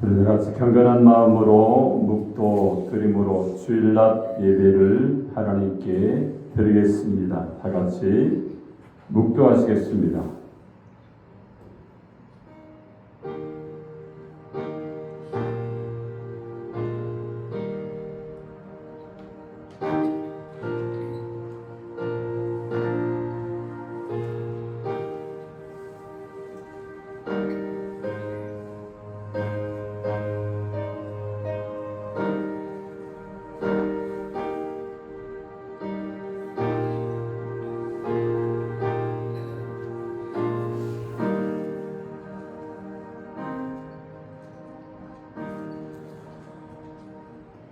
우리 같이 경건한 마음으로 묵도 드림으로 주일낮 예배를 하나님께 드리겠습니다. 다 같이 묵도하시겠습니다.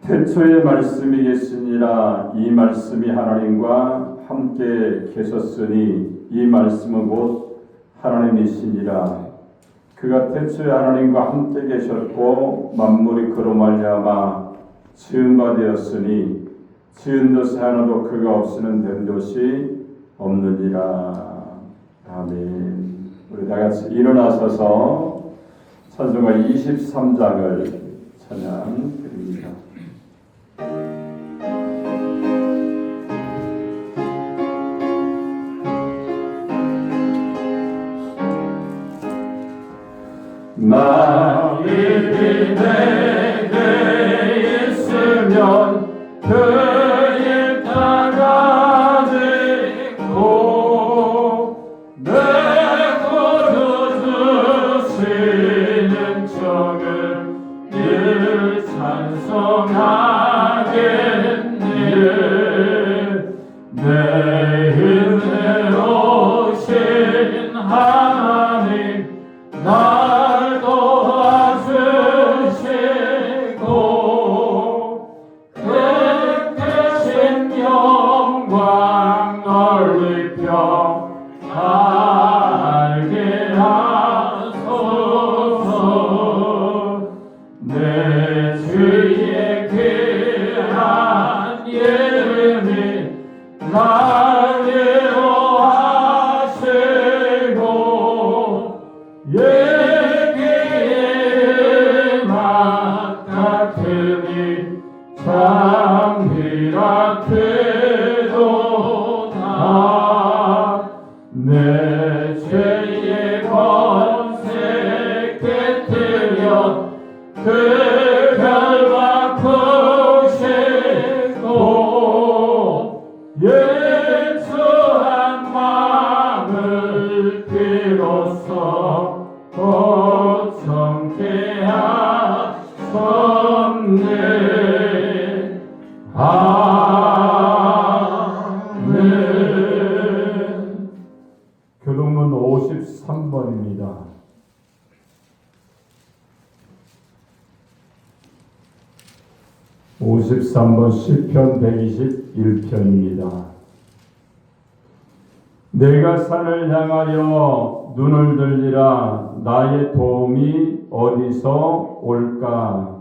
태초의 말씀이 계시니라. 이 말씀이 하나님과 함께 계셨으니 이 말씀은 곧 하나님이시니라. 그가 태초에 하나님과 함께 계셨고 만물이 그로 말미암아 지은 바 되었으니 지은 것이 하나도 그가 없이는 된 것이 없느니라. 아멘. 우리 다 같이 일어나셔서 찬송가 23장을 찬양드립니다. 만일이 내게 있으면 그 일 따라듣고 내 구주 주시는 적을 늘 찬송하겠네. 내 은혜로우신 하나님 날 도와주시고 뜻되신 영광 넓혀 알게 하소서. 내 주의 귀한 예음이 날 위로하시고 예기의 맛 같으니 장미라 되도다. 내 죄의 번세 깨뜨려 그 결과 푸시고 예수한 마음을 비로소 고청케 하셨네. 아멘. 교동문 53번입니다. 53번 시편 121편입니다. 내가 산을 향하여 눈을 들리라. 나의 도움이 어디서 올까?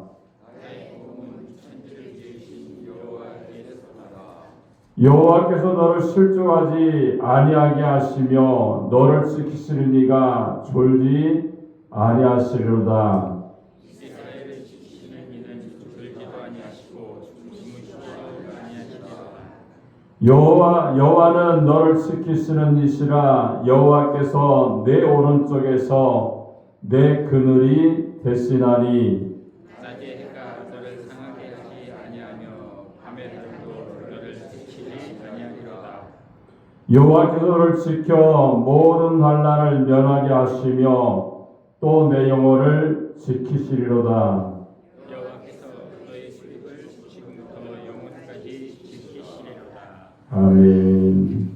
여호와께서 너를 실족하지 아니하게 하시며 너를 지키시는 이가 졸지 아니하시리로다. 여호와는 너를 지키시는 이시라. 여호와께서 내 오른쪽에서 내 그늘이 되시나니 낮에 해가 너를 상하게 하지 아니하며 밤의 달도 너를 지키지 아니하리로다. 여호와께서 너를 지켜 모든 환난을 면하게 하시며 또 내 영혼을 지키시리로다. 아멘.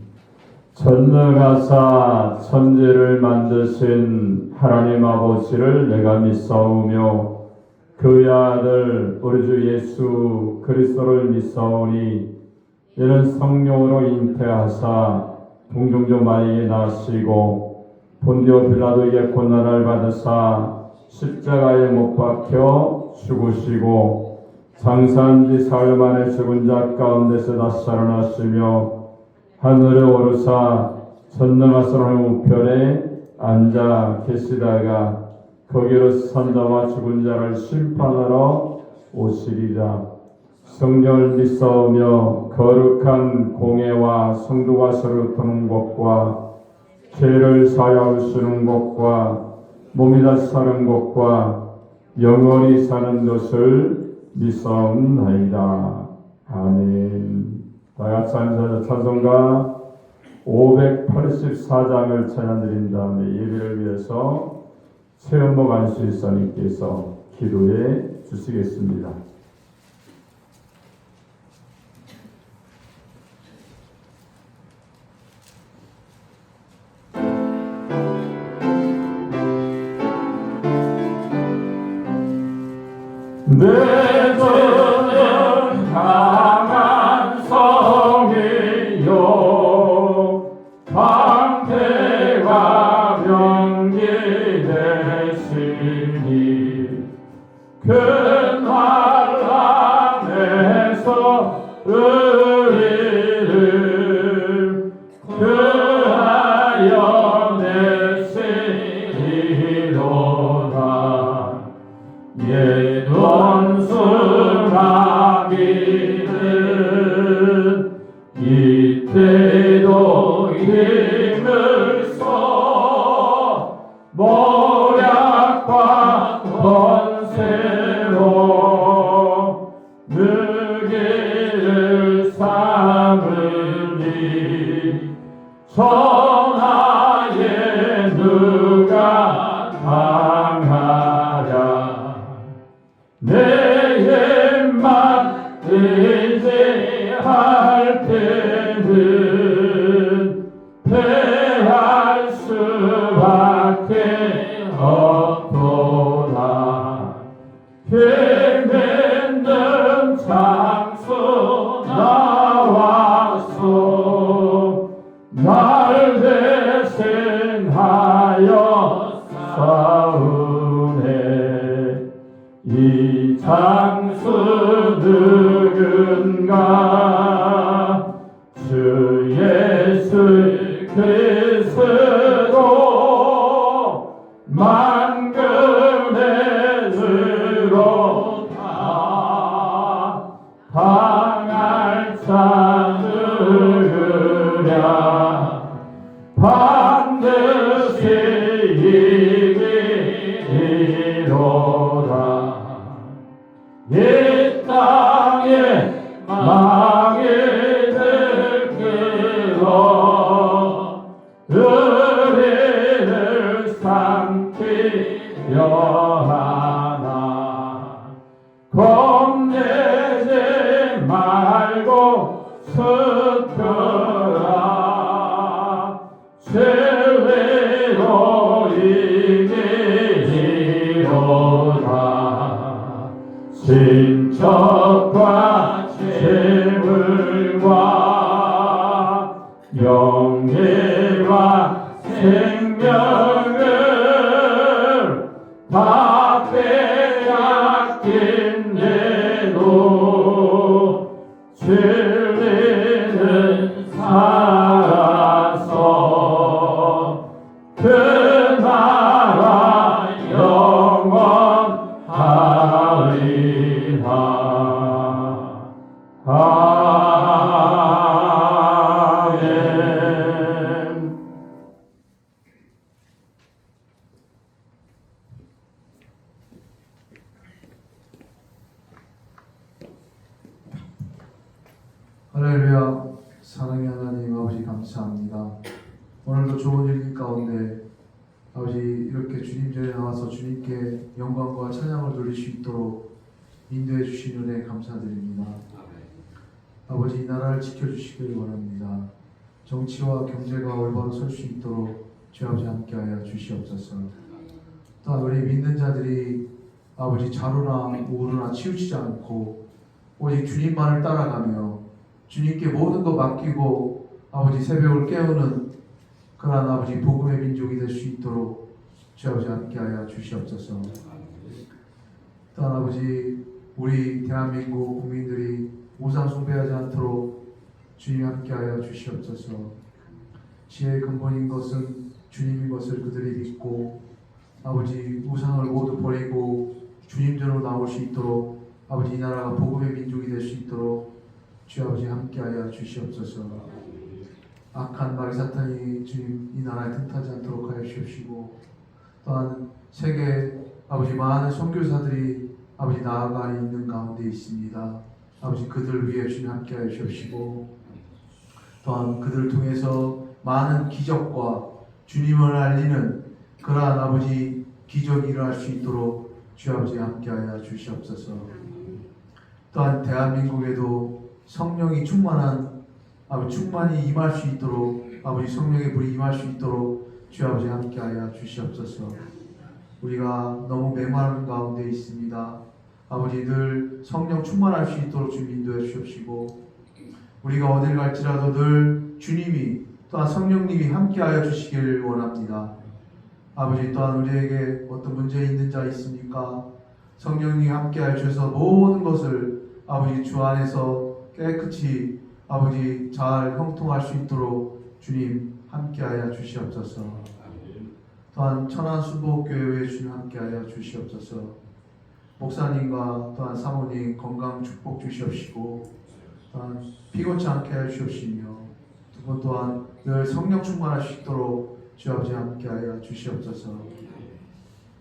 전능하사 천지를 만드신 하나님 아버지를 내가 믿사오며 그의 아들 우리 주 예수 그리스도를 믿사오니 이는 성령으로 잉태하사 동정녀 마리아에게 나시고 본디오 빌라도에게 고난을 받으사 십자가에 못 박혀 죽으시고 장사한 지 사흘 만에 죽은 자 가운데서 다시 살아나시며 하늘에 오르사 전능하신 하나님 우편에 앉아 계시다가 거기로 산자와 죽은 자를 심판하러 오시리라. 성령을 믿사오며 거룩한 공예와 성도가 서로 드는 것과 죄를 사하시는 것과 몸이 다시 사는 것과 영원히 사는 것을 믿사옵나이다. 아멘. 다같이 앉아서 찬송가 584장을 찬양드린 다음에 예배를 위해서 최은목 안수일사님께서 기도해 주시겠습니다. 내 저는 강한 성이요 방패와 명기 되시니 큰 환난에서 의리를 그하여 내시리로다. 옛 원수마귀는 이때도 힘을 써 모략과 권세로 느기를 삼으니 전하에 누가 당하랴. 내 입만 의지할 때는 패할 수밖에 없도다. 힘있는 장수 나와서 날 대신하여 싸우네. 이 장수 누군가 주 예수 그리스도 만금의 주로다. 당할 자 누구랴. 반드시 이기리로다. 이 땅에 마귀들 끌어 의리를 삼키려 하나. 겁내지 말고 서투라. 진리로 이기리로다. 신척과 재물과 영예와 생명을 다 빼앗긴데도 진리는 살아서 그 나라 영원하리라. 아멘. 할렐루야. 사랑의 하나님 아버지 감사합니다. 오늘도 좋은 일기 가운데 아버지 이렇게 주님 전에 나와서 주님께 영광과 찬양을 돌릴 수 있도록 인도해 주신 은혜 감사드립니다. 아버지 이 나라를 지켜주시길 원합니다. 정치와 경제가 올바로 설 수 있도록 주 아버지 함께하여 주시옵소서. 또한 우리 믿는 자들이 아버지 자루나 우루나 치우치지 않고 오직 주님만을 따라가며 주님께 모든 것 맡기고 아버지 새벽을 깨우는 그러한 아버지 복음의 민족이 될 수 있도록 주 아버지 함께하여 주시옵소서. 또한 아버지 우리 대한민국 국민들이 우상 숭배하지 않도록 주님 함께하여 주시옵소서. 지혜의 근본인 것은 주님인 것을 그들이 믿고 아버지 우상을 모두 버리고 주님께로 나올 수 있도록 아버지 이 나라가 복음의 민족이 될 수 있도록 주 아버지 함께하여 주시옵소서. 악한 마귀 사탄이 주님 이 나라에 틈타지 않도록 하여 주시옵시고 또한 세계 아버지 많은 선교사들이 아버지 나아가 있는 가운데 있습니다. 아버지 그들 위해 주님 함께하여 주옵시고 또한 그들을 통해서 많은 기적과 주님을 알리는 그러한 아버지 기적이 일어날 수 있도록 주 아버지 함께하여 주시옵소서. 또한 대한민국에도 성령이 충만한 아버지 충만히 임할 수 있도록 아버지 성령의 불이 임할 수 있도록 주 아버지 함께하여 주시옵소서. 우리가 너무 메마른 가운데 있습니다. 아버지 늘 성령 충만할 수 있도록 주 인도해 주시옵시고 우리가 어딜 갈지라도 늘 주님이 또한 성령님이 함께하여 주시길 원합니다. 아버지 또한 우리에게 어떤 문제 있는 자 있습니까? 성령님이 함께하여 주셔서 모든 것을 아버지 주 안에서 깨끗이 아버지 잘 형통할 수 있도록 주님 함께하여 주시옵소서. 또한 천안순복교회에 주님 함께하여 주시옵소서. 목사님과 또한 사모님 건강 축복 주시옵시고 또한 피곤치 않게 하여 주시옵시며 두 분 또한 늘 성령 충만할 수 있도록 주 아버지 함께하여 주시옵소서.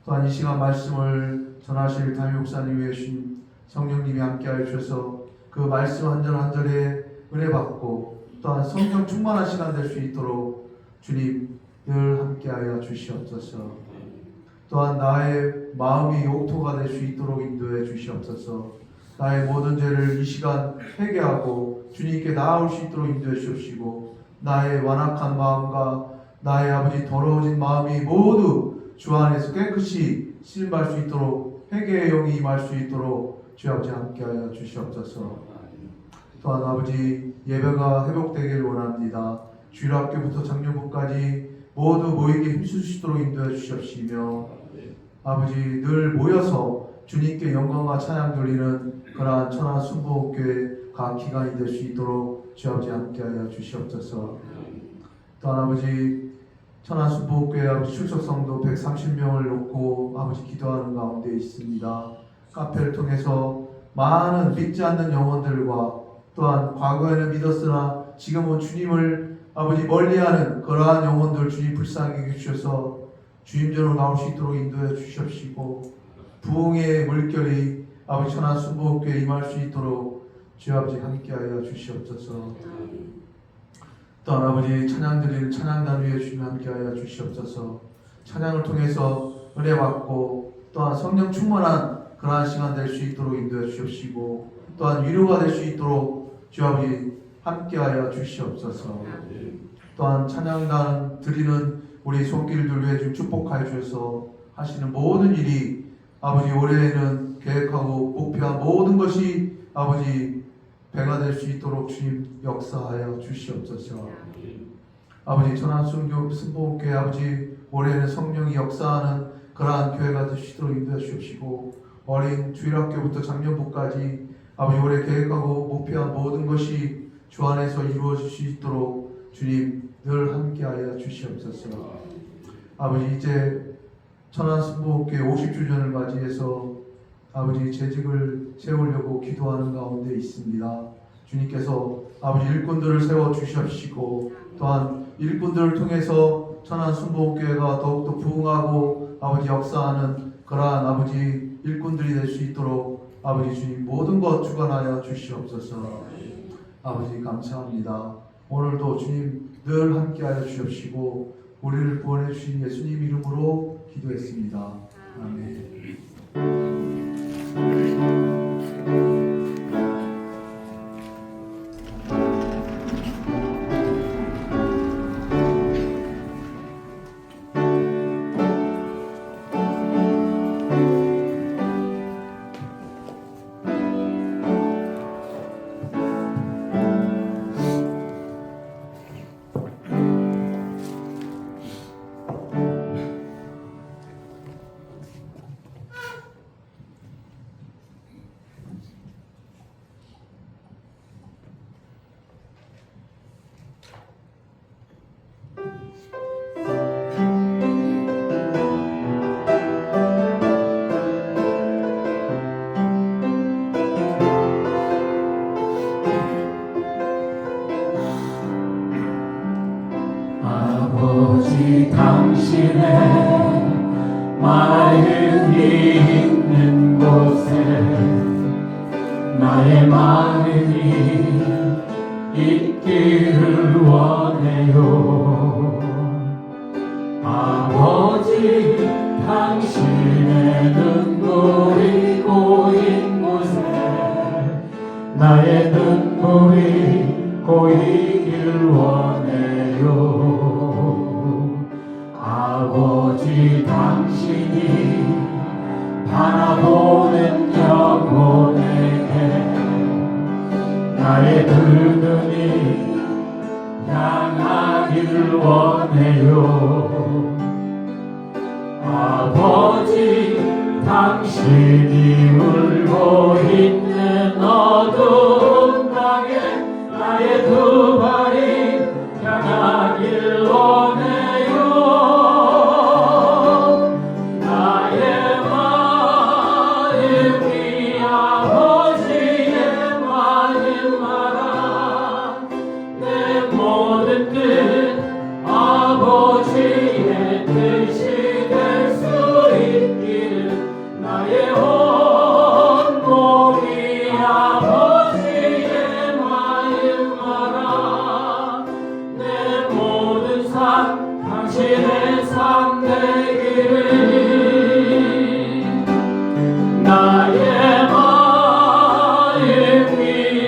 또한 이 시간 말씀을 전하실 담임 목사님 위해 주신 성령님이 함께하여 주셔서 그 말씀 한 절 한 절에 은혜 받고 또한 성령 충만한 시간 될 수 있도록 주님 늘 함께하여 주시옵소서. 또한 나의 마음이 옥토가 될 수 있도록 인도해 주시옵소서. 나의 모든 죄를 이 시간 회개하고 주님께 나아올 수 있도록 인도해 주옵시고 나의 완악한 마음과 나의 아버지 더러워진 마음이 모두 주 안에서 깨끗이 씻임할 수 있도록 회개의 영이 임할 수 있도록 주 아버지 함께하여 주시옵소서. 또한 아버지 예배가 회복되길 원합니다. 주일학교부터 작년부까지 모두 모이게 힘쓸 수 있도록 인도해 주시옵시며 아버지 늘 모여서 주님께 영광과 찬양 돌리는 그러한 천안 순복교회 각 기관이 될 수 있도록 주 아버지 함께하여 주시옵소서. 또한 아버지 천안 순복교회 아버지 출석성도 130명을 놓고 아버지 기도하는 가운데 있습니다. 카페를 통해서 많은 믿지 않는 영혼들과 또한 과거에는 믿었으나 지금은 주님을 아버지 멀리하는 그러한 영혼들 주님 불쌍히 여기셔서 주님전으로 나올 수 있도록 인도해 주시옵시고 부흥의 물결이 아버지 천안 순복교회에 임할 수 있도록 주 아버지 함께하여 주시옵소서. 또한 아버지 찬양 드리는 찬양단 위에 주님 함께하여 주시옵소서. 찬양을 통해서 은혜 받고 또한 성령 충만한 그러한 시간 될 수 있도록 인도해 주시옵시고 또한 위로가 될 수 있도록 주 아버지 함께하여 주시옵소서. 또한 찬양단 드리는 우리 손길들 위해 좀 축복하여 주셔서 하시는 모든 일이 아버지 올해에는 계획하고 목표한 모든 것이 아버지 배가 될 수 있도록 주님 역사하여 주시옵소서. 아버지 천안 순복교회 아버지 올해는 성령이 역사하는 그러한 교회가 될 수 있도록 인도해 주시옵시고 어린 주일학교부터 작년부까지 아버지 올해 계획하고 목표한 모든 것이 주 안에서 이루어질 수 있도록 주님 늘 함께하여 주시옵소서. 아버지 이제 천안 순복교회 50주년을 맞이해서 아버지 재직을 세우려고 기도하는 가운데 있습니다. 주님께서 아버지 일꾼들을 세워 주시옵시고 또한 일꾼들을 통해서 천안 순복교회가 더욱더 부흥하고 아버지 역사하는 그러한 아버지 일꾼들이 될 수 있도록 아버지 주님 모든 것 주관하여 주시옵소서. 아버지 감사합니다. 오늘도 주님 늘 함께하여 주시옵시고 우리를 구원해 주신 예수님 이름으로 기도했습니다. 아멘. 아버지 당신의 마음이 있는 곳에 나의 마음이 있기를 원해요. 아버지 당신의 눈물이 고인 곳에 나의 눈물이 고이길 원해요. 아버지 당신이 바라보는 영혼에게 나의 두 눈이 향하길 원해요. 아버지 당신이 울고 있는 어두운 땅에 나의 두 발이 향하길 원해요. 나의 마음이 아버지의 마음마라 내 모든 뜻 아버지의 뜻이 될 수 있기를 나의 온 몸이 아버지의 마음마라 내 모든 삶 당신의 삶 되기를 나의 마음이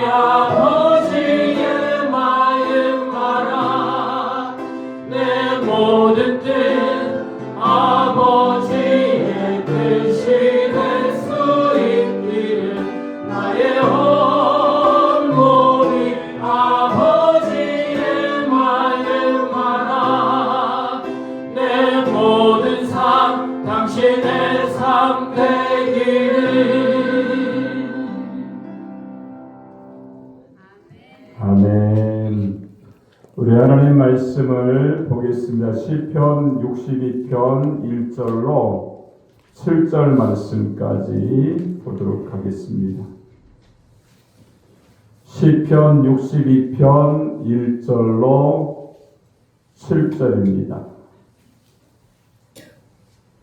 아버지의 마음마라 내 모든 뜻 아버지의 뜻이 될 수 있기를 나의 온 몸이 아버지의 마음마라 내 모든 삶 당신의 삶 되기를. 아멘. 우리 하나님 말씀을 보겠습니다. 시편 62편 1절로 7절 말씀까지 보도록 하겠습니다. 시편 62편 1절로 7절입니다.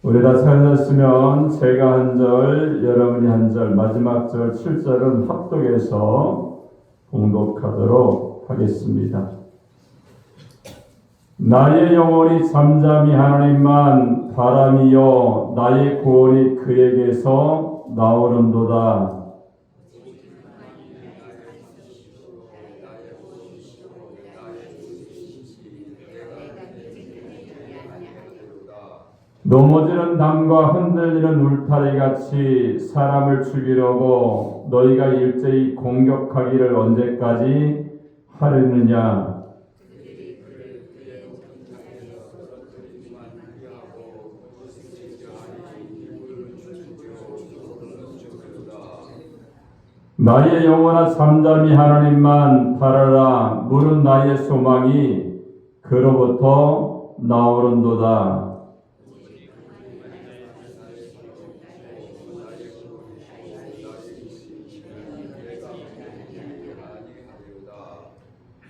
우리 다 찾았으면 제가 한 절, 여러분이 한 절, 마지막 절 7절은 합독해서 봉독하도록 하겠습니다. 나의 영혼이 잠잠히 하나님만 바라미요 나의 구원이 그에게서 나오는도다. 넘어지는 담과 흔들리는 울타리같이 사람을 죽이려고 너희가 일제히 공격하기를 언제까지 하려느냐. 나의 영혼아 잠잠히 하나님만 바라라. 무는 나의 소망이 그로부터 나오는도다.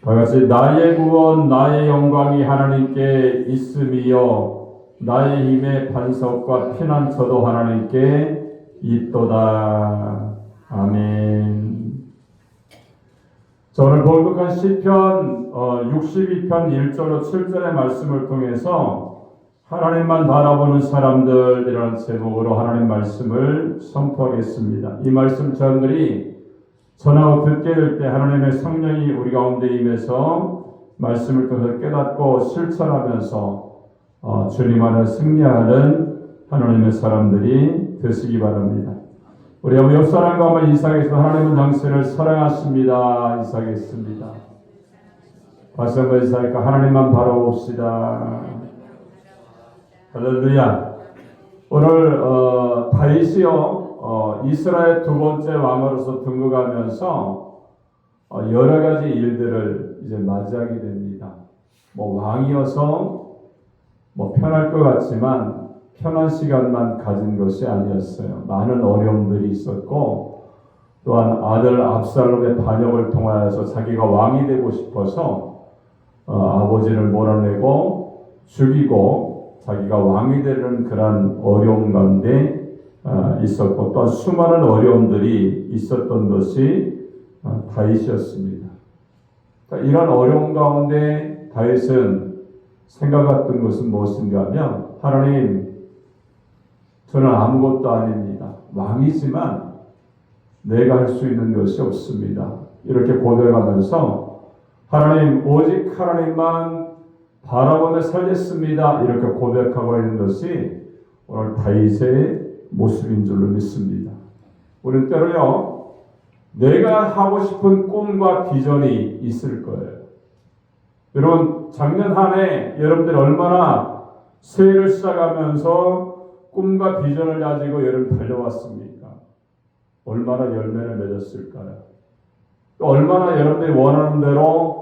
다같이 나의 구원 나의 영광이 하나님께 있음이요 나의 힘의 반석과 피난처도 하나님께 있도다. 아멘. 자, 오늘 봉독한 시편 62편 1절로 7절의 말씀을 통해서 하나님만 바라보는 사람들이라는 제목으로 하나님 말씀을 선포하겠습니다. 이 말씀 저들이 전하고 듣게 될 때 하나님의 성령이 우리 가운데 임해서 말씀을 통해서 깨닫고 실천하면서 주님 안에 승리하는 하나님의 사람들이 되시기 바랍니다. 우리 옆 사람과 한번 인사하겠습니다. 하나님은 당신을 사랑하십니다. 인사하겠습니다. 다시 한번 인사할까? 하나님만 바라봅시다. 할렐루야. 오늘 다윗이요 이스라엘 두 번째 왕으로서 등극하면서 여러 가지 일들을 이제 맞이하게 됩니다. 왕이어서 편할 것 같지만 편한 시간만 가진 것이 아니었어요. 많은 어려움들이 있었고 또한 아들 압살롬의 반역을 통하여서 자기가 왕이 되고 싶어서 아버지를 몰아내고 죽이고 자기가 왕이 되는 그런 어려움 가운데 있었고 또 수많은 어려움들이 있었던 것이 다윗이었습니다. 이런 어려움 가운데 다윗은 생각했던 것은 무엇인가 하면 하나님, 저는 아무것도 아닙니다. 왕이지만 내가 할 수 있는 것이 없습니다. 이렇게 고백하면서 하나님, 오직 하나님만 바라보며 살겠습니다. 이렇게 고백하고 있는 것이 오늘 다윗의 모습인 줄로 믿습니다. 우리는 때로요, 내가 하고 싶은 꿈과 비전이 있을 거예요. 여러분, 작년 한 해 여러분들이 얼마나 새해를 시작하면서 꿈과 비전을 가지고 여러분 달려왔습니까? 얼마나 열매를 맺었을까요? 또 얼마나 여러분들이 원하는 대로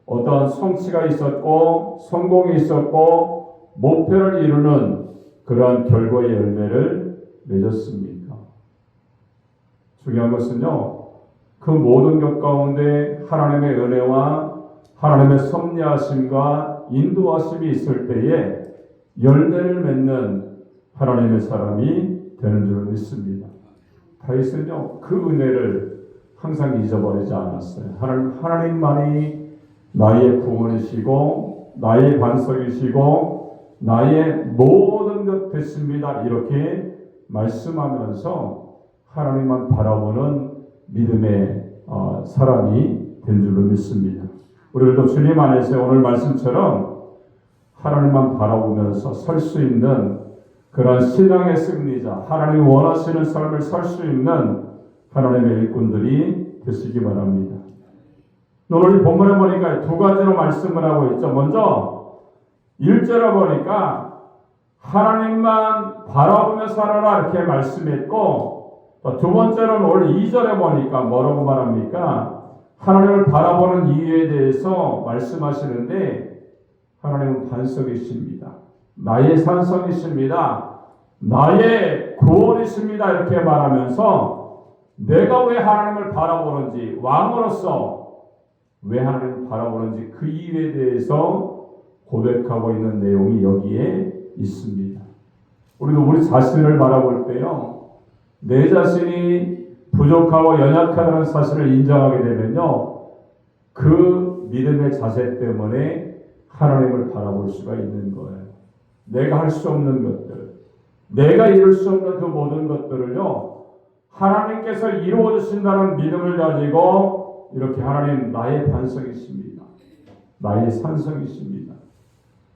어떠한 성취가 있었고 성공이 있었고 목표를 이루는 그러한 결과의 열매를 맺었습니까? 중요한 것은요, 그 모든 것 가운데 하나님의 은혜와 하나님의 섭리하심과 인도하심이 있을 때에 열매를 맺는 하나님의 사람이 되는 줄 믿습니다. 다윗은요, 그 은혜를 항상 잊어버리지 않았어요. 하나님만이 나의 구원이시고 나의 반석이시고 나의 모든 것 되십니다. 이렇게 말씀하면서 하나님만 바라보는 믿음의 사람이 된 줄로 믿습니다. 우리들도 주님 안에서 오늘 말씀처럼 하나님만 바라보면서 설 수 있는 그런 신앙의 승리자, 하나님이 원하시는 삶을 살 수 있는 하나님의 일꾼들이 되시기 바랍니다. 오늘 이 본문에 보니까 두 가지로 말씀을 하고 있죠. 먼저 1절에 보니까 하나님만 바라보며 살아라 이렇게 말씀했고, 두 번째는 오늘 2절에 보니까 뭐라고 말합니까? 하나님을 바라보는 이유에 대해서 말씀하시는데 하나님은 반석이십니다. 나의 산성이십니다. 나의 구원이십니다. 이렇게 말하면서 내가 왜 하나님을 바라보는지, 왕으로서 왜 하나님을 바라보는지 그 이유에 대해서 고백하고 있는 내용이 여기에 있습니다. 우리도 우리 자신을 바라볼 때요, 내 자신이 부족하고 연약하다는 사실을 인정하게 되면요, 그 믿음의 자세 때문에 하나님을 바라볼 수가 있는 거예요. 내가 할 수 없는 것들, 내가 이룰 수 없는 그 모든 것들을요, 하나님께서 이루어 주신다는 믿음을 가지고 이렇게 하나님 나의 반석이십니다. 나의 산성이십니다.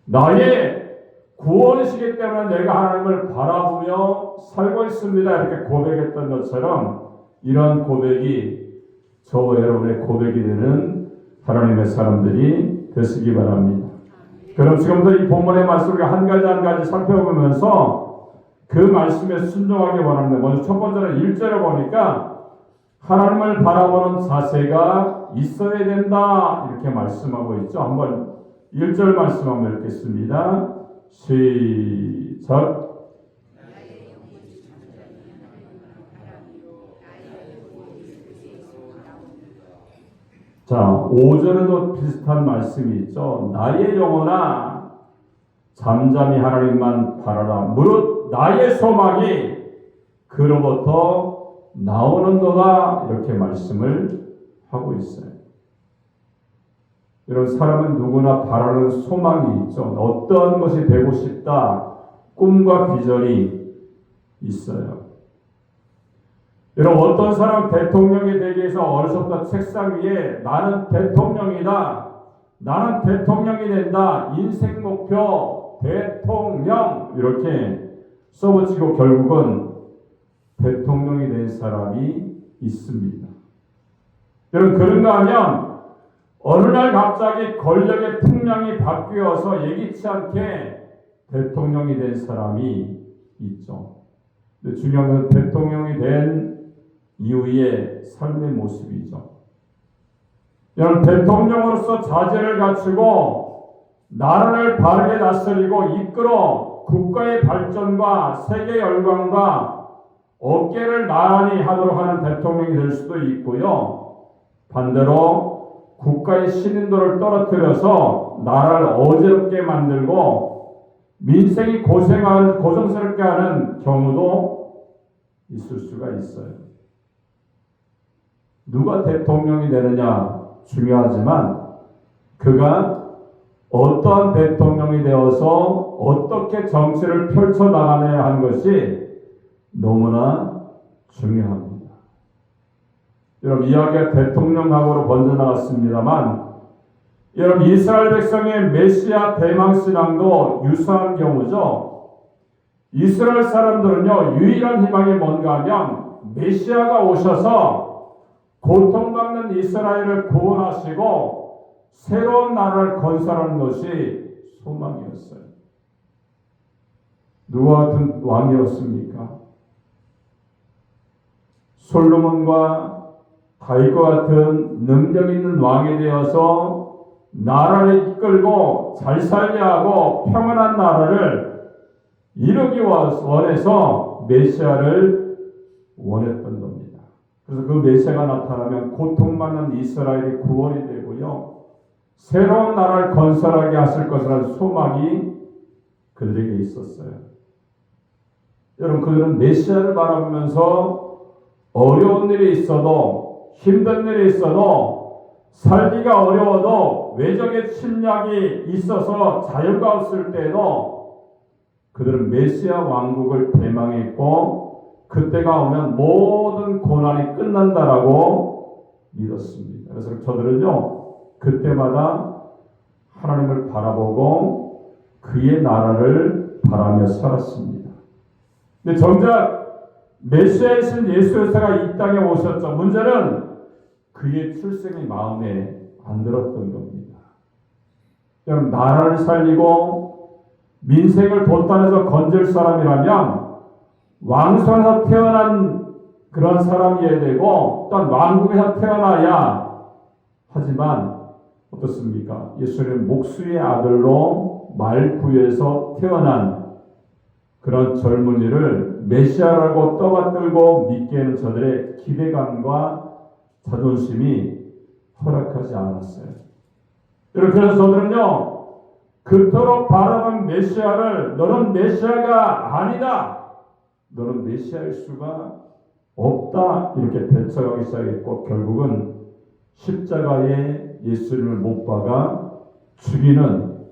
나의 구원이시기 때문에 내가 하나님을 바라보며 살고 있습니다. 이렇게 고백했던 것처럼 이런 고백이 저와 여러분의 고백이 되는 하나님의 사람들이 되시기 바랍니다. 그럼 지금부터 이 본문의 말씀을 한 가지 한 가지 살펴보면서 그 말씀에 순종하기 원합니다. 먼저 첫 번째는 1절에 보니까 하나님을 바라보는 자세가 있어야 된다 이렇게 말씀하고 있죠. 한번 1절 말씀 한번 읽겠습니다. 시작. 자, 5절에도 비슷한 말씀이 있죠. 나의 영혼아 잠잠히 하나님만 바라라. 무릇 나의 소망이 그로부터 나오는도다. 이렇게 말씀을 하고 있어요. 이런 사람은 누구나 바라는 소망이 있죠. 어떤 것이 되고 싶다. 꿈과 비전이 있어요. 여러분, 어떤 사람 대통령이 되기 위해서 어려서부터 책상 위에 나는 대통령이다. 나는 대통령이 된다. 인생 목표 대통령 이렇게 써붙이고 결국은 대통령이 된 사람이 있습니다. 여러분, 그런가 하면 어느 날 갑자기 권력의 풍랑이 바뀌어서 예기치 않게 대통령이 된 사람이 있죠. 근데 중요한 건 대통령이 된 이후의 삶의 모습이죠. 여러분, 대통령으로서 자질을 갖추고 나라를 바르게 다스리고 이끌어 국가의 발전과 세계 열광과 어깨를 나란히 하도록 하는 대통령이 될 수도 있고요. 반대로 국가의 신인도를 떨어뜨려서 나라를 어지럽게 만들고 민생이 고생스럽게 하는 경우도 있을 수가 있어요. 누가 대통령이 되느냐 중요하지만 그가 어떠한 대통령이 되어서 어떻게 정치를 펼쳐나가느냐 하는 것이 너무나 중요합니다. 여러분, 이야기가 대통령하고로 번져나갔습니다만 여러분, 이스라엘 백성의 메시아 대망신앙도 유사한 경우죠. 이스라엘 사람들은요, 유일한 희망이 뭔가 하면 메시아가 오셔서 고통받는 이스라엘을 구원하시고 새로운 나라를 건설하는 것이 소망이었어요. 누가 같은 왕이었습니까? 솔로몬과 다윗과 같은 능력 있는 왕이 되어서 나라를 이끌고 잘 살게 하고 평안한 나라를 이루기 원해서 메시아를 원했던 겁니다. 그래서 그 메시아가 나타나면 고통받는 이스라엘이 구원이 되고요, 새로운 나라를 건설하게 하실 것이라는 소망이 그들에게 있었어요. 여러분, 그들은 메시아를 바라보면서 어려운 일이 있어도, 힘든 일이 있어도, 살기가 어려워도, 외적의 침략이 있어서 자유가 없을 때에도 그들은 메시아 왕국을 대망했고 그때가 오면 모든 고난이 끝난다라고 믿었습니다. 그래서 저들은요, 그때마다 하나님을 바라보고 그의 나라를 바라며 살았습니다. 근데 정작 메시아이신 예수가 이 땅에 오셨죠. 문제는 그의 출생이 마음에 안 들었던 겁니다. 여러분, 나라를 살리고 민생을 도탄에서 건질 사람이라면 왕성에서 태어난 그런 사람이어야 되고 또한 왕국에서 태어나야 하지만 어떻습니까? 예수님은 목수의 아들로 말구에서 태어난 그런 젊은이를 메시아라고 떠받들고 믿게 하는 저들의 기대감과 자존심이 허락하지 않았어요. 그래서 저들은요, 그토록 바라던 메시아를 너는 메시아가 아니다, 너는 메시아일 수가 없다, 이렇게 배척하기 시작했고 결국은 십자가에 예수님을 못 박아 죽이는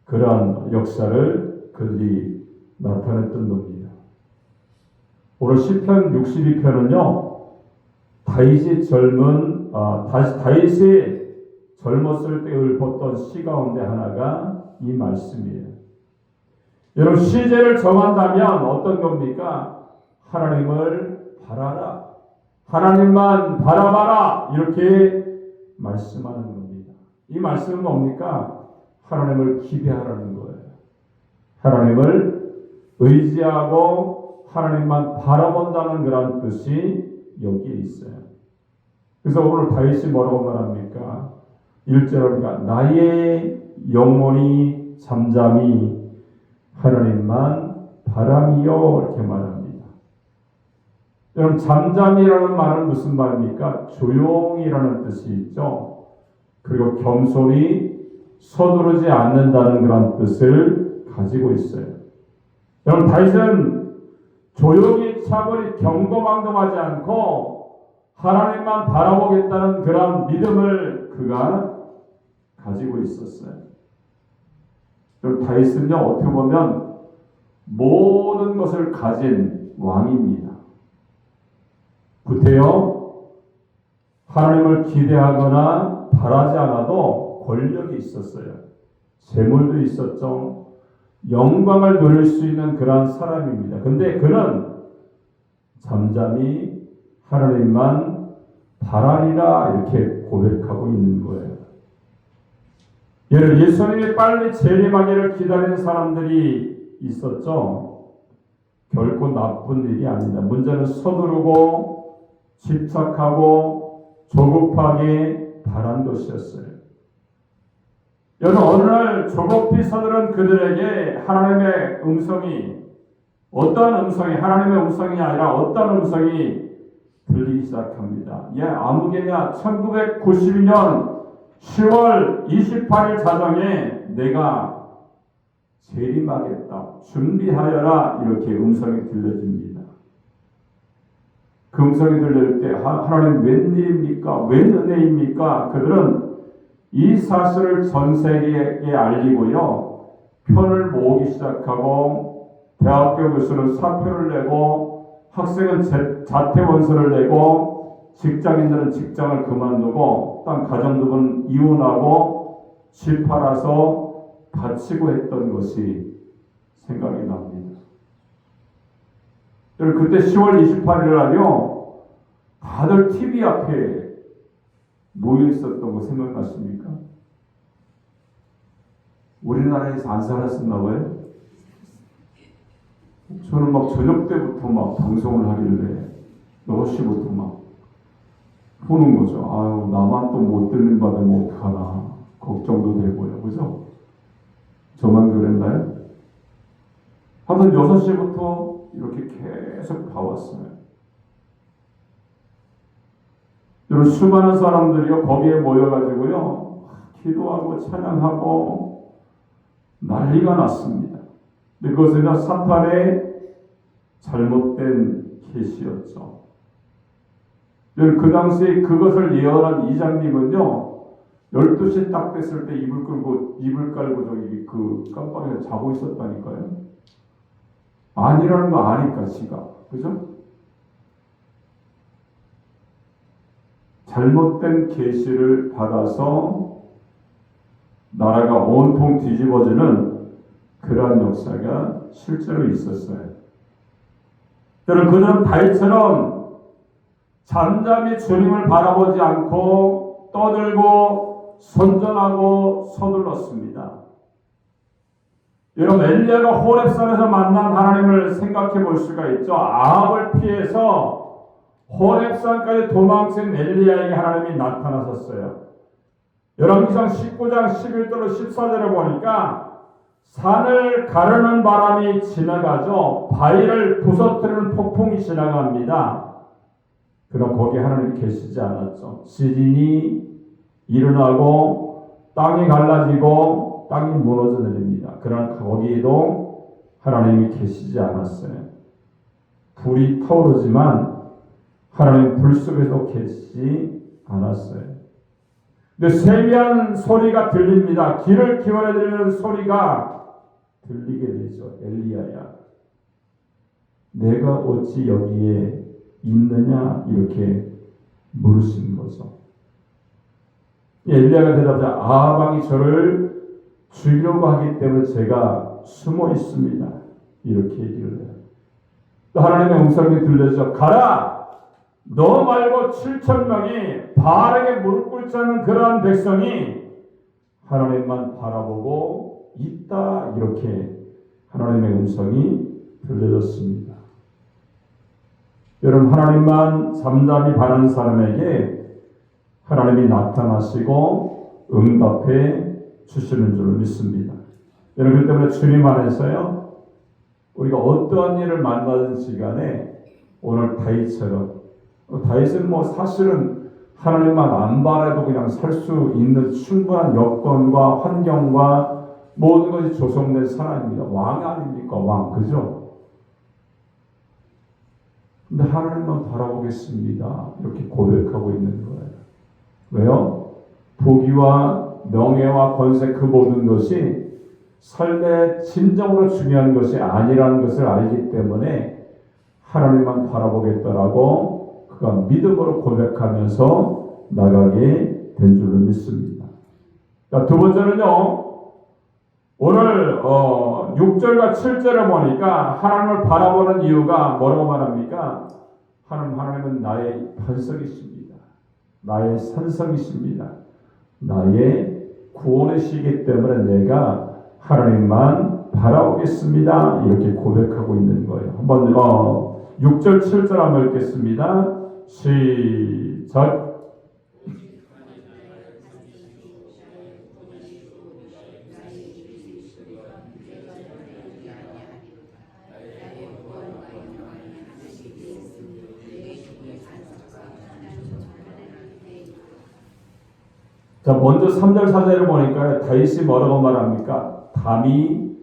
그러한 역사를 그들이 나타냈던 겁니다. 오늘 시편 62편은요, 다윗이 젊었을 때 읊었던 시 가운데 하나가 이 말씀이에요. 여러분, 시제를 정한다면 어떤 겁니까? 하나님을 바라라, 하나님만 바라봐라, 이렇게 말씀하는 겁니다. 이 말씀은 뭡니까? 하나님을 기대하라는 거예요. 하나님을 의지하고 하나님만 바라본다는 그런 뜻이 여기에 있어요. 그래서 오늘 다윗이 뭐라고 말합니까? 1절입니다. 나의 영혼이 잠잠히 하나님만 바라미요, 이렇게 말합니다. 여러분, 잠잠이라는 말은 무슨 말입니까? 조용이라는 뜻이 있죠. 그리고 겸손히 서두르지 않는다는 그런 뜻을 가지고 있어요. 여러분, 다윗은 조용히 차분히 경고망동하지 않고 하나님만 바라보겠다는 그런 믿음을 그가 가지고 있었어요. 여러분, 다윗은요, 어떻게 보면 모든 것을 가진 왕입니다. 구태여 하나님을 기대하거나 바라지 않아도 권력이 있었어요. 재물도 있었죠. 영광을 누릴 수 있는 그런 사람입니다. 근데 그는 잠잠히 하나님만 바라리라, 이렇게 고백하고 있는 거예요. 예수님이 빨리 재림하기를 기다리는 사람들이 있었죠. 결코 나쁜 일이 아니다. 문제는 서두르고 집착하고 조급하게 바란 것이었어요. 여러분, 어느 날 조급히 서두른 그들에게 하나님의 음성이, 어떤 음성이, 하나님의 음성이 아니라 어떤 음성이 들리기 시작합니다. 아무개냐, 1992년 10월 28일 자정에 내가 재림하겠다. 준비하여라. 이렇게 음성이 들려집니다. 그 음성이 들릴 때 하나님 웬일입니까? 웬 은혜입니까? 그들은 이 사실을 전 세계에 알리고요. 편을 모으기 시작하고 대학교 교수는 사표를 내고 학생은 자퇴원서를 내고 직장인들은 직장을 그만두고 딴 가정들은 이혼하고 집 팔아서 바치고 했던 것이 생각이 납니다. 여러분 그때 10월 28일 날요 다들 TV 앞에 모여 있었던 거 생각나십니까? 우리나라에서 안 살았었나 봐요. 저는 막 저녁 때부터 막 방송을 하길래 6시부터 막 보는 거죠. 아유 나만 또 못 들는 받으면 어떡하나 걱정도 되고요. 그죠? 저만 그랬나요? 하여튼 6시부터 이렇게 계속 봐왔어요. 여러분 수많은 사람들이요 거기에 모여가지고요 기도하고 찬양하고 난리가 났습니다. 근데 그것은 사탄의 잘못된 계시였죠. 여러분 그 당시 그것을 예언한 이장님은요 12시 딱 됐을 때 이불 깔고 저기 그 깜방에 자고 있었다니까요. 아니라는 거 아니까 지가 그죠? 잘못된 계시를 받아서 나라가 온통 뒤집어지는 그러한 역사가 실제로 있었어요. 여러분 그들은 다윗처럼 잠잠히 주님을 바라보지 않고 떠들고 선전하고 서둘렀습니다. 여러분 엘리야가 호렙산에서 만난 하나님을 생각해 볼 수가 있죠. 아합을 피해서 호렙산까지 도망친 엘리야에게 하나님이 나타나셨어요. 열왕기상 19장 11절로 14절에 보니까 산을 가르는 바람이 지나가죠. 바위를 부서뜨리는 폭풍이 지나갑니다. 그럼 거기 하나님이 계시지 않았죠. 지진이 일어나고 땅이 갈라지고 땅이 무너져 내립니다. 그러나 거기에도 하나님이 계시지 않았어요. 불이 타오르지만 하나님 불 속에서 계시지 않았어요. 근데 세미한 소리가 들립니다. 귀를 기울여 드리는 소리가 들리게 되죠. 엘리야야, 내가 어찌 여기에 있느냐 이렇게 물으신 거죠. 엘리야가 대답하자 아합 저를 죽이려고 하기 때문에 제가 숨어 있습니다. 이렇게 얘기를 해요. 또 하나님의 음성이 들려서 가라! 너 말고 7,000명이 바알에게 무릎 꿇지 않는 그러한 백성이 하나님만 바라보고 있다. 이렇게 하나님의 음성이 들려졌습니다. 여러분 하나님만 잠잠히 바라는 사람에게 하나님이 나타나시고 응답해 주시는 줄 믿습니다. 여러분 그 때문에 주님 안에서요 우리가 어떠한 일을 만나든지 간에 오늘 다윗처럼 다윗은 뭐 사실은 하나님만 안 바라도 그냥 살 수 있는 충분한 여건과 환경과 모든 것이 조성된 사람입니다. 왕 아닙니까? 왕 그죠? 근데 하나님만 바라보겠습니다. 이렇게 고백하고 있는 거예요. 왜요? 부귀와 명예와 권세 그 모든 것이 삶에 진정으로 중요한 것이 아니라는 것을 알기 때문에 하나님만 바라보겠다라고 그가 믿음으로 고백하면서 나가게 된 줄로 믿습니다. 자, 두 번째는요. 오늘 6절과 7절에 보니까 하나님을 바라보는 이유가 뭐라고 말합니까? 하나님은 나의 반석이십니다. 나의 산성이십니다. 나의 구원이시기 때문에 내가 하나님만 바라보겠습니다. 이렇게 고백하고 있는 거예요. 한번 6절 7절 한번 읽겠습니다. 시작. 자, 먼저 3절 4절을 보니까 다윗이 뭐라고 말합니까? 담이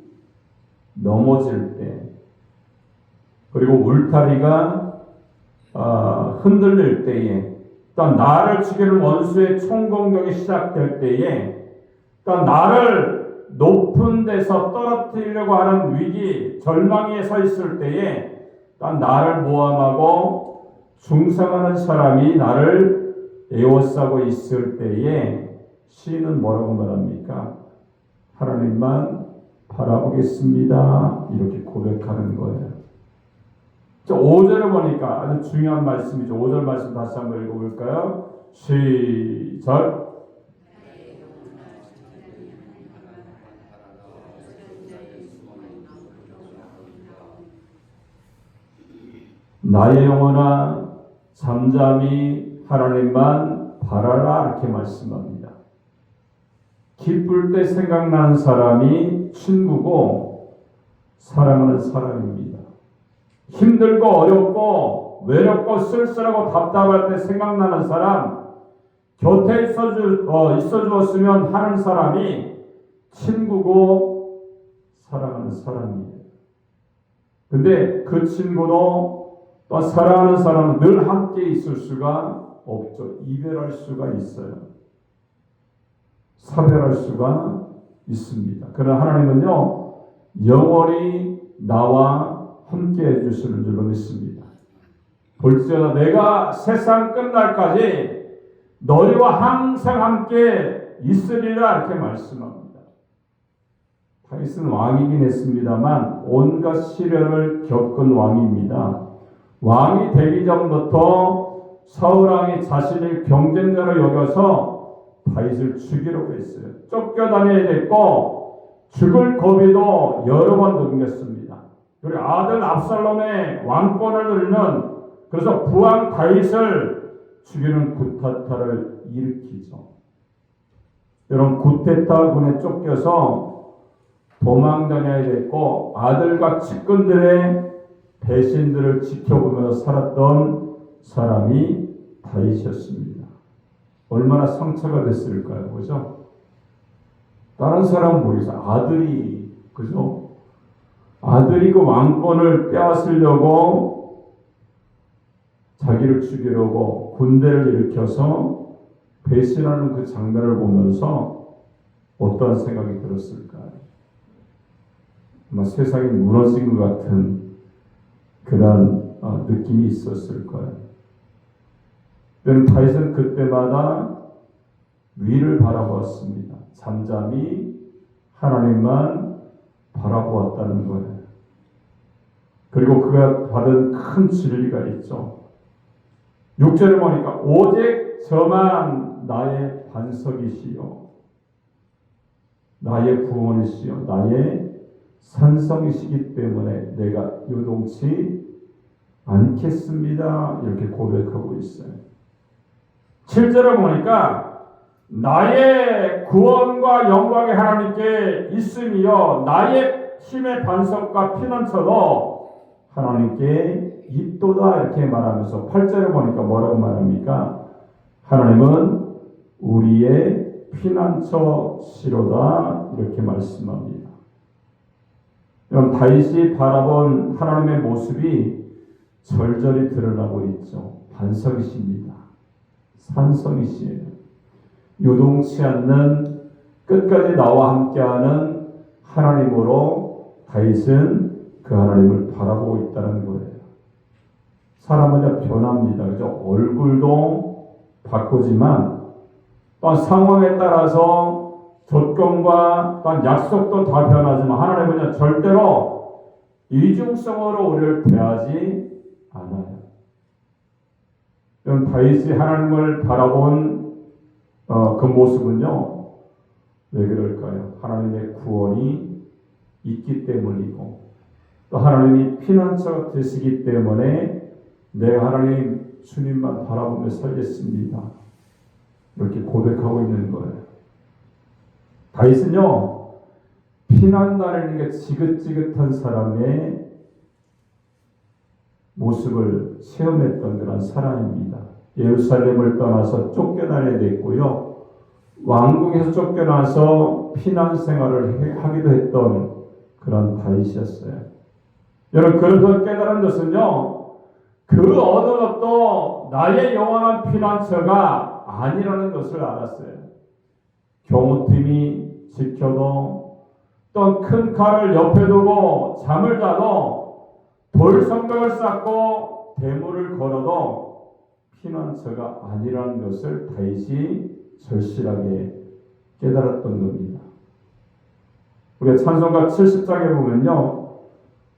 넘어질 때, 그리고 울타리가 흔들릴 때에, 또 나를 죽이는 원수의 총공격이 시작될 때에, 또 나를 높은 데서 떨어뜨리려고 하는 위기, 절망에 서 있을 때에, 또 나를 모함하고 중상하는 사람이 나를 에워싸고 있을 때에 시인은 뭐라고 말합니까? 하나님만 바라보겠습니다. 이렇게 고백하는 거예요. 5절을 보니까 아주 중요한 말씀이죠. 5절 말씀 다시 한번 읽어볼까요? 시작. 나의 영혼아 잠잠히 하나님만 바라라 이렇게 말씀합니다. 기쁠 때 생각나는 사람이 친구고 사랑하는 사람입니다. 힘들고 어렵고 외롭고 쓸쓸하고 답답할 때 생각나는 사람, 곁에 있어 주었으면 하는 사람이 친구고 사랑하는 사람이에요. 근데 그 친구도 또 사랑하는 사람은 늘 함께 있을 수가 없죠. 이별할 수가 있어요. 사별할 수가 있습니다. 그러나 하나님은요, 영원히 나와 함께 해주시는 줄로 믿습니다. 볼지어다 내가 세상 끝날까지 너희와 항상 함께 있으리라 이렇게 말씀합니다. 다윗은 왕이긴 했습니다만 온갖 시련을 겪은 왕입니다. 왕이 되기 전부터 사울왕이 자신을 경쟁자로 여겨서 다윗을 죽이려고 했어요. 쫓겨다녀야 됐고 죽을 고비도 여러 번 넘겼습니다. 그리고 아들 압살롬의 왕권을 누리는, 그래서 부왕 다윗을 죽이는 구타타를 일으키죠. 여러분, 구테타군에 쫓겨서 도망다녀야 됐고 아들과 측근들의 배신들을 지켜보면서 살았던 사람이 다윗이었습니다. 얼마나 상처가 됐을까요? 그죠? 다른 사람은 모르겠어요. 아들이, 그죠? 아들이 그 왕권을 빼앗으려고 자기를 죽이려고 군대를 일으켜서 배신하는 그 장면을 보면서 어떠한 생각이 들었을까요? 아마 세상이 무너진 것 같은 그런 느낌이 있었을 거예요. 다윗은 그때마다 위를 바라보았습니다. 잠잠히 하나님만 바라보았다는 거예요. 그리고 그가 받은 큰 진리가 있죠. 6절을 보니까 오직 저만 나의 반석이시요 나의 구원이시요 나의 산성이시기 때문에 내가 요동치 않겠습니다. 이렇게 고백하고 있어요. 7절을 보니까 나의 구원과 영광의 하나님께 있음이요 나의 힘의 반석과 피난처도 하나님께 있도다 이렇게 말하면서 8절을 보니까 뭐라고 말합니까? 하나님은 우리의 피난처시로다 이렇게 말씀합니다. 여러분, 다윗이 바라본 하나님의 모습이 절절히 드러나고 있죠. 반석이십니다. 산성이시에요. 요동치 않는 끝까지 나와 함께하는 하나님으로 다윗은 그 하나님을 바라보고 있다는 거예요. 사람마다 변합니다. 그죠? 얼굴도 바꾸지만 또 상황에 따라서 조건과 또 약속도 다 변하지만 하나님은 절대로 이중성으로 우리를 대하지 않아요. 그럼 다윗이 하나님을 바라본 그 모습은요, 왜 그럴까요? 하나님의 구원이 있기 때문이고 또 하나님이 피난처가 되시기 때문에 내가 하나님 주님만 바라보며 살겠습니다. 이렇게 고백하고 있는 거예요. 다윗은요, 피난 다니는 게 지긋지긋한 사람의 모습을 체험했던 그런 사람입니다. 예루살렘을 떠나서 쫓겨나게 됐고요. 왕궁에서 쫓겨나서 피난 생활을 하기도 했던 그런 다윗이었어요. 여러분, 그래서 깨달은 것은요, 그 어느 것도 나의 영원한 피난처가 아니라는 것을 알았어요. 경호팀이 지켜도, 또 큰 칼을 옆에 두고 잠을 자도, 돌성벽을 쌓고 대문을 걸어도 피난처가 아니라는 것을 다윗이 절실하게 깨달았던 겁니다. 우리가 찬송가 70장에 보면요,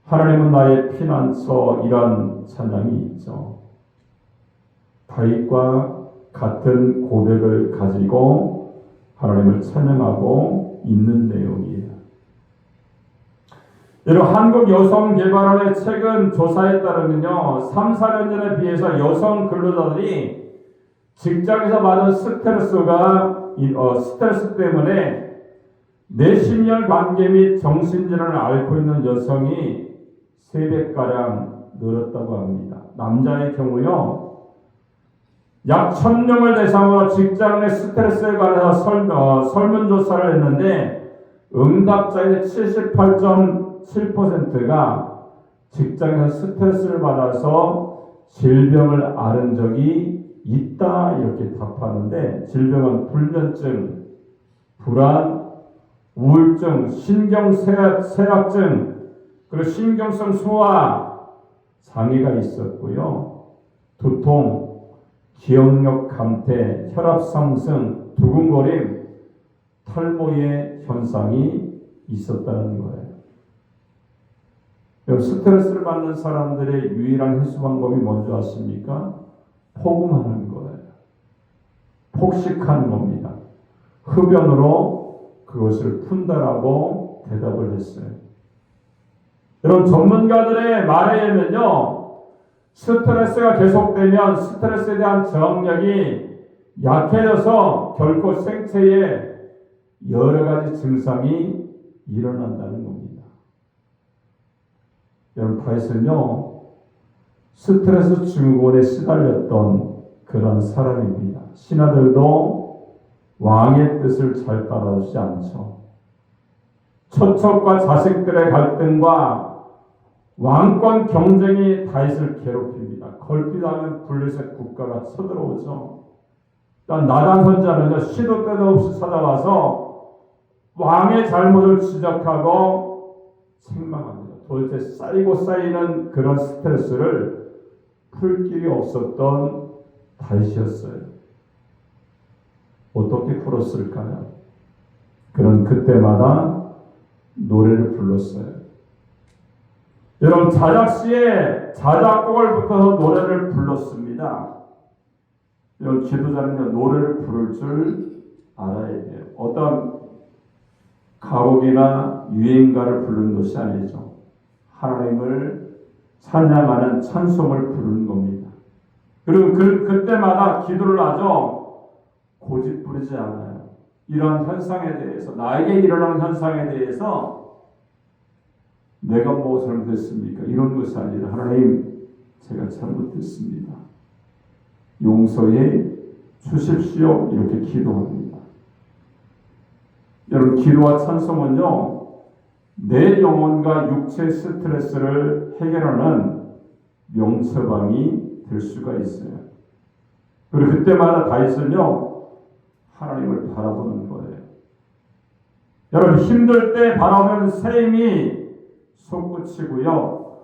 하나님은 나의 피난처, 이런 찬양이 있죠. 다윗과 같은 고백을 가지고 하나님을 찬양하고 있는 내용이에요. 여러분, 한국여성개발원의 최근 조사에 따르면요, 3, 4년 전에 비해서 여성 근로자들이 직장에서 받은 스트레스 때문에 내심혈 관계 및 정신질환을 앓고 있는 여성이 3배가량 늘었다고 합니다. 남자의 경우요, 약 1000명을 대상으로 직장 내 스트레스에 관해서 설문조사를 했는데 응답자의 78.7%가 직장에서 스트레스를 받아서 질병을 앓은 적이 있다, 이렇게 답하는데, 질병은 불면증, 불안, 우울증, 신경쇠약증, 그리고 신경성 소화 장애가 있었고요. 두통, 기억력 감퇴, 혈압 상승, 두근거림, 탈모의 현상이 있었다는 거예요. 스트레스를 받는 사람들의 유일한 해소 방법이 뭔지 아십니까? 포금하는 거예요. 폭식하는 겁니다. 흡연으로 그것을 푼다라고 대답을 했어요. 여러분, 전문가들의 말에 의하면요, 스트레스가 계속되면 스트레스에 대한 저항력이 약해져서 결코 생체에 여러 가지 증상이 일어난다는 겁니다. 여러분, 다윗은요, 스트레스 증후군에 시달렸던 그런 사람입니다. 신하들도 왕의 뜻을 잘 따라주지 않죠. 처척과 자식들의 갈등과 왕권 경쟁이 다윗을 괴롭힙니다. 걸핏하면 블레셋 국가가 쳐들어오죠. 나단 선지자는요, 시도 때도 없이 찾아와서 왕의 잘못을 지적하고 책망합니다. 도대체 쌓이고 쌓이는 그런 스트레스를 풀 길이 없었던 다윗이었어요. 어떻게 풀었을까요? 그런 그때마다 노래를 불렀어요. 여러분, 자작시에 자작곡을 붙여서 노래를 불렀습니다. 여러분, 지도자는요, 노래를 부를 줄 알아야 돼요. 어떤 가곡이나 유행가를 부르는 것이 아니죠. 하나님을 찬양하는 찬송을 부르는 겁니다. 그리고 그때마다 기도를 하죠. 고집 부리지 않아요. 이러한 현상에 대해서, 나에게 일어나는 현상에 대해서 내가 뭐 잘못했습니까? 이런 것이 아니라, 하나님, 제가 잘못했습니다. 용서해 주십시오. 이렇게 기도합니다. 여러분, 기도와 찬송은요, 내 영혼과 육체 스트레스를 해결하는 명처방이 될 수가 있어요. 그리고 그때마다 다윗은요, 하나님을 바라보는 거예요. 여러분, 힘들 때 바라보면 샘이 솟구치고요,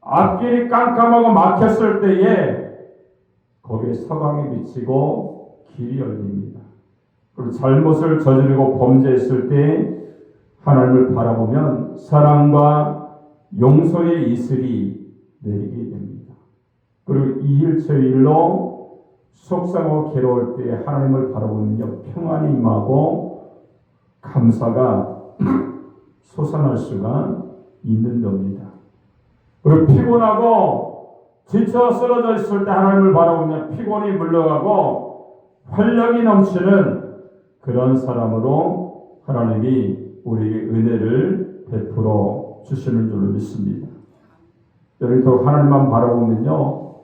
앞길이 깜깜하고 막혔을 때에 거기에 서광이 비치고 길이 열립니다. 그리고 잘못을 저지르고 범죄했을 때 하나님을 바라보면 사랑과 용서의 이슬이 내리게 됩니다. 그리고 이일체일로 속상하고 괴로울 때 하나님을 바라보면요, 평안이 임하고 감사가 솟아날 수가 있는 겁니다. 그리고 피곤하고 지쳐 쓰러져 있을 때 하나님을 바라보면 피곤이 물러가고 활력이 넘치는 그런 사람으로 하나님이 우리에게 은혜를 베풀어 주시는 줄로 믿습니다. 여러분, 하나님만 바라보면요,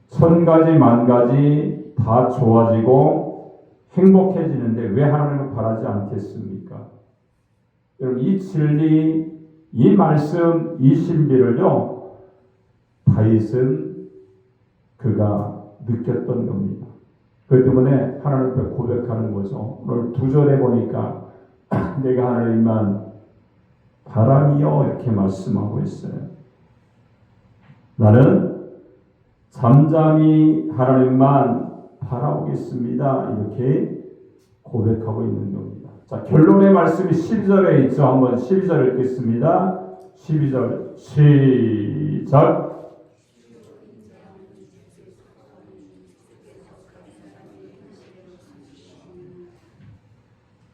1000가지 만가지 다 좋아지고 행복해지는데 왜 하나님을 바라지 않겠습니까? 여러분, 이 진리, 이 말씀, 이 신비를요, 다윗은 그가 느꼈던 겁니다. 그렇기 때문에 하나님 앞에 고백하는 거죠. 오늘 2절에 보니까 내가 하나님만 바람이여 이렇게 말씀하고 있어요. 나는 잠잠히 하나님만 바라보겠습니다. 이렇게 고백하고 있는 겁니다. 자, 결론의 말씀이 12절에 있죠. 한번 12절 읽겠습니다. 12절 시작.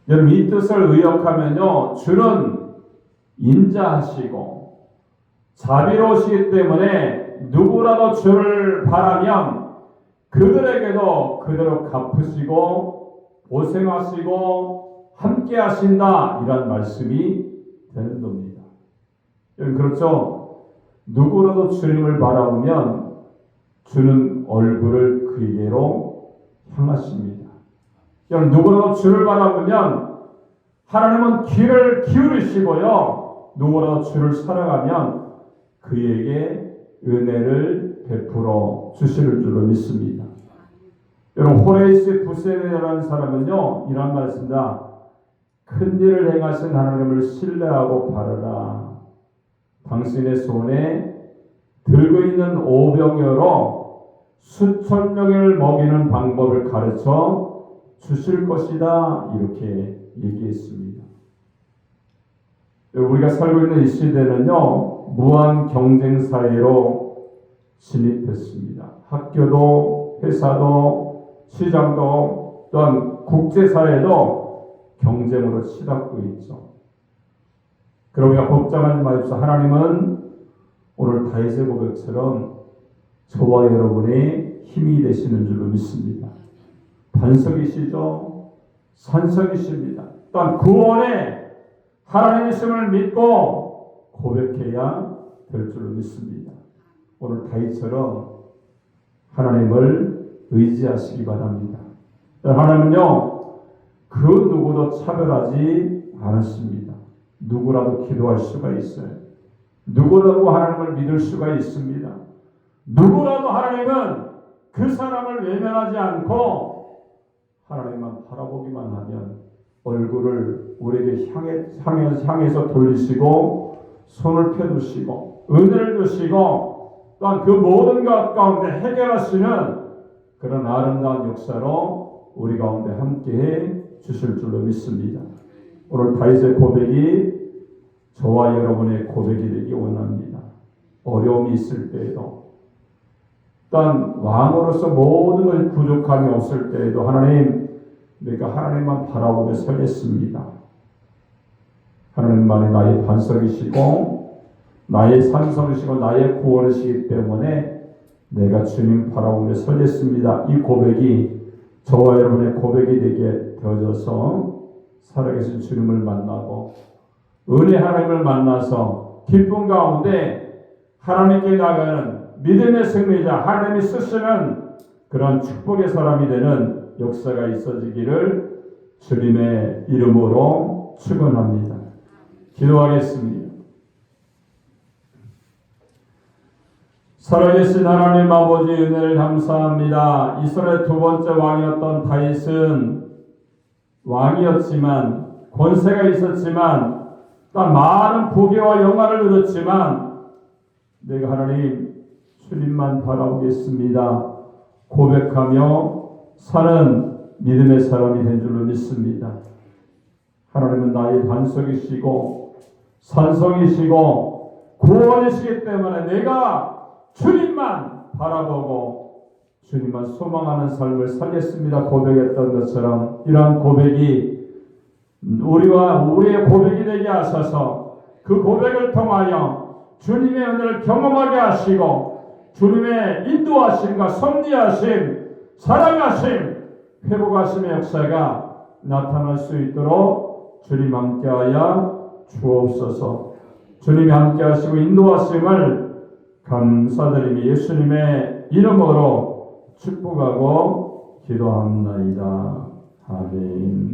여러분, 이 뜻을 의역하면요, 주는 인자하시고 자비로우시기 때문에 누구라도 주를 바라면 그들에게도 그대로 갚으시고 보생하시고 함께 하신다, 이런 말씀이 되는 겁니다. 여러분, 그렇죠? 누구라도 주님을 바라보면 주는 얼굴을 그에게로 향하십니다. 여러분, 누구라도 주를 바라보면 하나님은 귀를 기울이시고요, 누구라도 주를 사랑하면 그에게 은혜를 베풀어 주시는 줄로 믿습니다. 여러분, 호레이스 부세라는 사람은요, 이런 말을 씁니다. 큰 일을 행하신 하나님을 신뢰하고 바라라. 당신의 손에 들고 있는 오병이어로 수천 명을 먹이는 방법을 가르쳐 주실 것이다, 이렇게 얘기했습니다. 우리가 살고 있는 이 시대는요, 무한 경쟁 사회로 진입했습니다. 학교도 회사도 시장도 또한 국제사회도 경쟁으로 치닫고 있죠. 그럼 우리가 걱정하지 마십시오. 하나님은 오늘 다윗의 고백처럼 저와 여러분의 힘이 되시는 줄로 믿습니다. 반석이시죠. 산석이십니다. 또한 구원의 하나님이심을 믿고 고백해야 될 줄로 믿습니다. 오늘 다윗처럼 하나님을 의지하시기 바랍니다. 하나님은요, 그 누구도 차별하지 않으십니다. 누구라도 기도할 수가 있어요. 누구라도 하나님을 믿을 수가 있습니다. 누구라도 하나님은 그 사람을 외면하지 않고 하나님만 바라보기만 하면 얼굴을 우리에게 향해서 돌리시고 손을 펴주시고 은혜를 주시고 또한 그 모든 것 가운데 해결하시는 그런 아름다운 역사로 우리 가운데 함께해 주실 줄로 믿습니다. 오늘 다윗의 고백이 저와 여러분의 고백이 되기 원합니다. 어려움이 있을 때에도 또한 왕으로서 모든 것이 부족함이 없을 때에도 하나님, 내가 하나님만 바라보며 살겠습니다. 하나님만이 나의 반석이시고 나의 산성이시고 나의 구원이시기 때문에 내가 주님 바라보며 살겠습니다. 이 고백이 저와 여러분의 고백이 되게 되어져서 살아계신 주님을 만나고 은혜 하나님을 만나서 기쁨 가운데 하나님께 나가는 믿음의 승리자, 하나님이 쓰시는 그런 축복의 사람이 되는 역사가 있어지기를 주님의 이름으로 축원합니다. 기도하겠습니다. 살아계신 하나님 아버지, 은혜를 감사합니다. 이스라엘 두 번째 왕이었던 다윗은 왕이었지만 권세가 있었지만 또 많은 부귀와 영화를 누렸지만 내가 하나님 주님만 바라보겠습니다 고백하며 사는 믿음의 사람이 된 줄로 믿습니다. 하나님은 나의 반석이시고 산성이시고 구원이시기 때문에 내가 주님만 바라보고 주님만 소망하는 삶을 살겠습니다 고백했던 것처럼 이러한 고백이 우리와 우리의 고백이 되게 하셔서 그 고백을 통하여 주님의 은혜를 경험하게 하시고 주님의 인도하심과 섭리하심, 사랑하심, 회복하심의 역사가 나타날 수 있도록 주님 함께하여 주옵소서. 주님이 함께하시고 인도하심을 감사드리며 예수님의 이름으로 축복하고 기도합니다. 아멘.